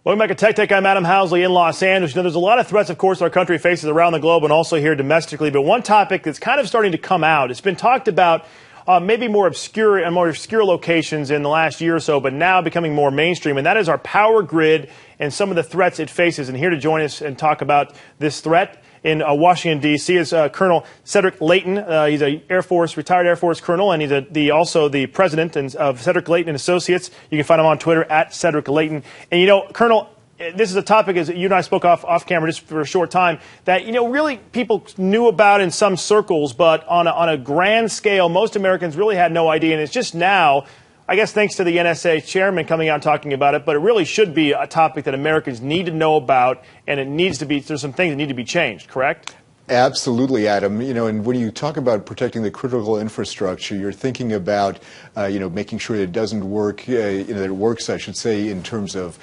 Welcome back to Tech Tech. I'm Adam Housley in Los Angeles. You know, there's a lot of threats, of course, our country faces around the globe and also here domestically. But one topic that's kind of starting to come out, it's been talked about maybe more obscure locations in the last year or so, but now becoming more mainstream. And that is our power grid and some of the threats it faces. And here to join us and talk about this threat in Washington, D.C. is Colonel Cedric Leighton. He's a retired Air Force colonel, and he's also the president of Cedric Leighton and Associates. You can find him on Twitter at Cedric Leighton. And, you know, Colonel, this is a topic, as you and I spoke off camera just for a short time, that, you know, really people knew about in some circles, but on a grand scale, most Americans really had no idea. And it's just now, I guess thanks to the NSA chairman coming out and talking about it, but it really should be a topic that Americans need to know about, and it needs to be, there's some things that need to be changed, correct? Absolutely, Adam. You know, and when you talk about protecting the critical infrastructure, you're thinking about, making sure that it doesn't work, that it works, I should say, in terms of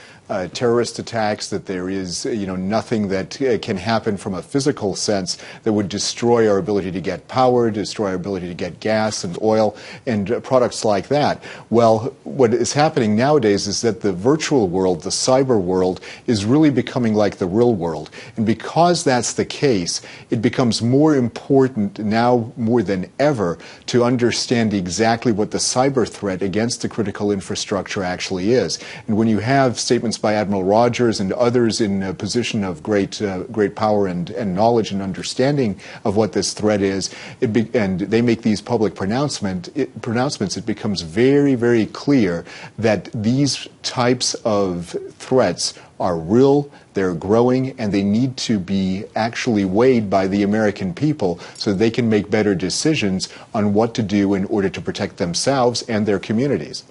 terrorist attacks, that there is, nothing that can happen from a physical sense that would destroy our ability to get power, destroy our ability to get gas and oil and products like that. Well, what is happening nowadays is that the virtual world, the cyber world, is really becoming like the real world. And because that's the case, it becomes more important now more than ever to understand exactly what the cyber threat against the critical infrastructure actually is. And when you have statements by Admiral Rogers and others in a position of great power and knowledge and understanding of what this threat is, and they make these public pronouncements, it becomes very, very clear that these types of threats are real, they're growing, and they need to be actually weighed by the American people so they can make better decisions on what to do in order to protect themselves and their communities.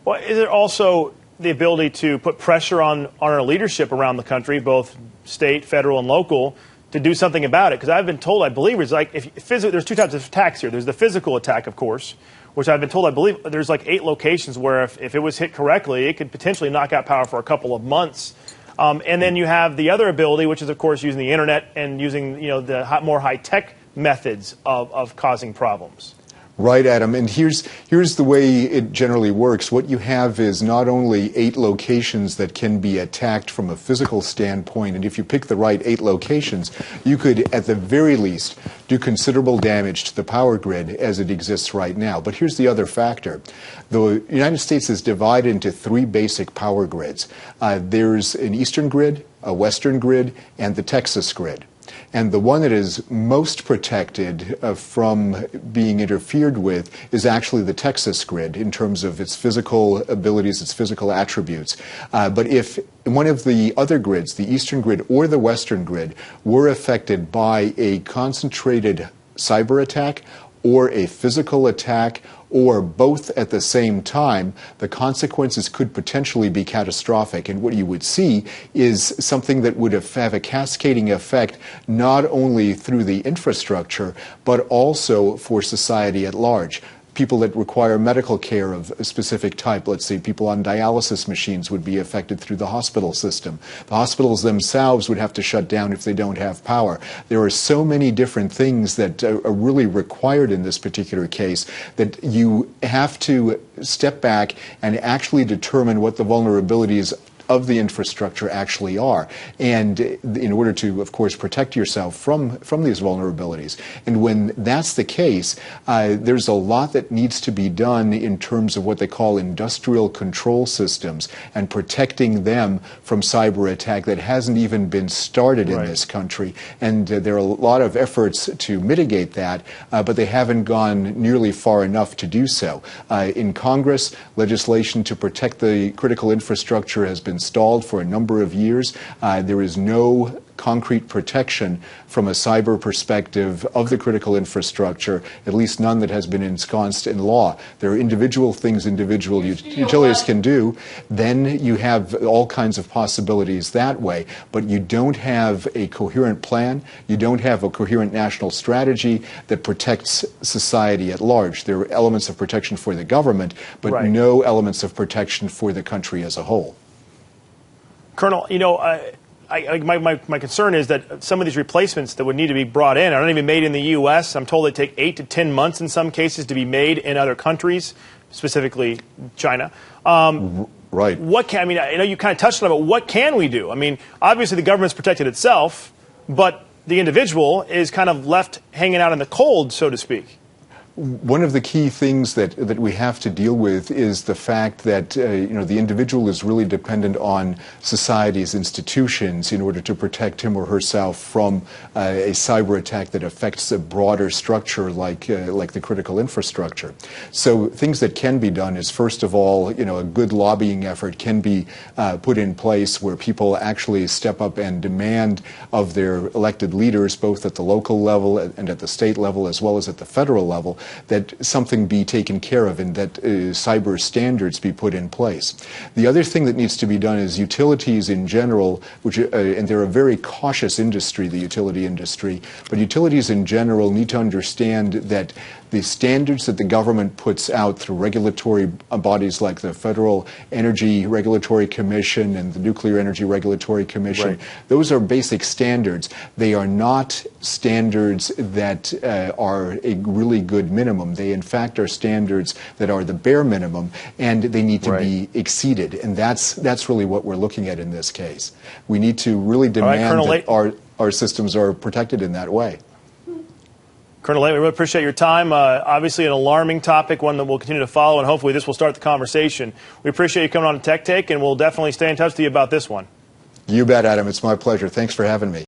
Well, is there also the ability to put pressure on our leadership around the country, both state, federal, and local, to do something about it? Because I've been told, I believe, it's like there's two types of attacks here. There's the physical attack, of course, which I've been told, I believe, there's like 8 locations where if it was hit correctly, it could potentially knock out power for a couple of months. And then you have the other ability, which is, of course, using the internet and using the more high-tech methods of causing problems. Right, Adam. And here's the way it generally works. What you have is not only 8 locations that can be attacked from a physical standpoint, and if you pick the right 8 locations, you could, at the very least, do considerable damage to the power grid as it exists right now. But here's the other factor. The United States is divided into 3 basic power grids. There's an eastern grid, a western grid, and the Texas grid. And the one that is most protected from being interfered with is actually the Texas grid in terms of its physical abilities, its physical attributes. But if one of the other grids, the eastern grid or the western grid, were affected by a concentrated cyber attack or a physical attack, or both at the same time, the consequences could potentially be catastrophic. And what you would see is something that would have a cascading effect not only through the infrastructure, but also for society at large. People that require medical care of a specific type, let's say people on dialysis machines, would be affected through the hospital system. The hospitals themselves would have to shut down if they don't have power. There are so many different things that are really required in this particular case that you have to step back and actually determine what the vulnerabilities of the infrastructure actually are, and in order to, of course, protect yourself from these vulnerabilities. And when that's the case, there's a lot that needs to be done in terms of what they call industrial control systems and protecting them from cyber attack that hasn't even been started in this country. And there are a lot of efforts to mitigate that, but they haven't gone nearly far enough to do so. In Congress, legislation to protect the critical infrastructure has been stalled for a number of years. There is no concrete protection from a cyber perspective of the critical infrastructure, at least none that has been ensconced in law. There are individual things individual utilities can do. Then you have all kinds of possibilities that way, but you don't have a coherent plan. You don't have a coherent national strategy that protects society at large. There are elements of protection for the government, but no elements of protection for the country as a whole. Colonel, my concern is that some of these replacements that would need to be brought in are not even made in the U.S. I'm told they take 8 to 10 months in some cases to be made in other countries, specifically China. Right. I mean, I know you kind of touched on it, but what can we do? I mean, obviously the government's protected itself, but the individual is kind of left hanging out in the cold, so to speak. One of the key things that we have to deal with is the fact that the individual is really dependent on society's institutions in order to protect him or herself from a cyber attack that affects a broader structure like the critical infrastructure. So things that can be done is, first of all, a good lobbying effort can be put in place where people actually step up and demand of their elected leaders, both at the local level and at the state level as well as at the federal level, that something be taken care of and that cyber standards be put in place. The other thing that needs to be done is utilities in general, and they're a very cautious industry, the utility industry, but utilities in general need to understand that the standards that the government puts out through regulatory bodies like the Federal Energy Regulatory Commission and the Nuclear Energy Regulatory Commission, right, those are basic standards. They are not standards that are a really good minimum. They, in fact, are standards that are the bare minimum, and they need to right, be exceeded. And that's really what we're looking at in this case. We need to really demand that our systems are protected in that way. Colonel Late, we really appreciate your time. Obviously an alarming topic, one that we'll continue to follow, and hopefully this will start the conversation. We appreciate you coming on to Tech Take, and we'll definitely stay in touch with you about this one. You bet, Adam. It's my pleasure. Thanks for having me.